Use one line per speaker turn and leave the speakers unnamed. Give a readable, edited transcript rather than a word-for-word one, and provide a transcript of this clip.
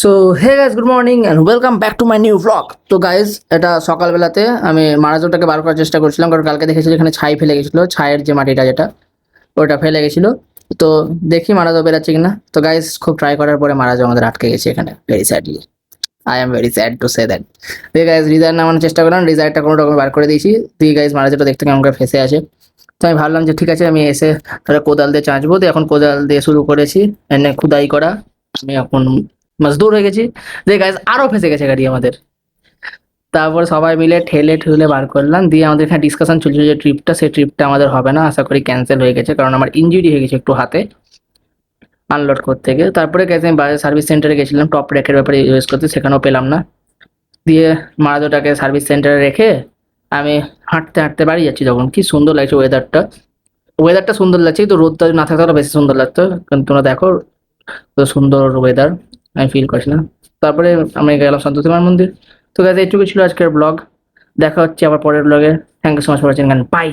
So hey guys, good morning and welcome back to my new vlog. তো guys, এটা সকালবেলাতে আমি মারাজনটাকে বার করার চেষ্টা করছিলাম, কারণ কালকে দেখেছি এখানে ছাই ফেলে গেছিলো, ছাইয়ের যে মাটিটা যেটা ওটা ফেলে গেছিলো। তো দেখি মারাজও বেরাচ্ছে কিনা। তো গাইজ, খুব ট্রাই করার পরে মারাজও আমাদের আটকে গেছে এখানে, very sadly. I am very sad to say that. দিয়ে গাইজ, রিজার নামানোর চেষ্টা করলাম, রিজারটা কোনো রকম বার করে দিয়েছি। দিয়ে গাইজ, মারাজটা দেখতে কেমন করে ফেসে আছে। তো আমি ভাবলাম যে ঠিক আছে, আমি এসে তাহলে কোদাল দিয়ে চাঁচবো। তো এখন কোদাল দিয়ে শুরু করেছি এনে খুদাই করা। আমি এখন মজদুর হয়ে গেছি। যে গাইজ, আরো ফেসে গেছে গাড়ি আমাদের। তারপর সবাই মিলে ঠেলে ঠুলে বার করলাম। দিয়ে আমাদের এখানে ডিসকাশন চলছিল যে ট্রিপটা, সেই ট্রিপটা আমাদের হবে না, আশা করি ক্যান্সেল হয়ে গেছে, কারণ আমার ইনজুরি হয়ে গেছে একটু হাতে আনলোড করতে গিয়ে। তারপরে গেছে আমি সার্ভিস সেন্টারে গেছিলাম টপ র্যাকের ব্যাপারে ইউজ করতে, সেখানেও পেলাম না। দিয়ে মারাজোটাকে সার্ভিস সেন্টারে রেখে আমি হাঁটতে হাঁটতে বাড়ি যাচ্ছি। যখন কি সুন্দর লাগছে ওয়েদারটা, ওয়েদারটা সুন্দর লাগছে, কিন্তু রোদটা না থাকতে আরো বেশি সুন্দর লাগতো। কারণ তোমরা দেখো কত সুন্দর ওয়েদার, আমি ফিল করছি না। তারপরে আমি গেলাম সন্তোষী মার মন্দির। তো গাইজ, এইটুকু ছিল আজকের ব্লগ। দেখা হচ্ছে আবার পরের ব্লগে। Thank you so much for watching, by.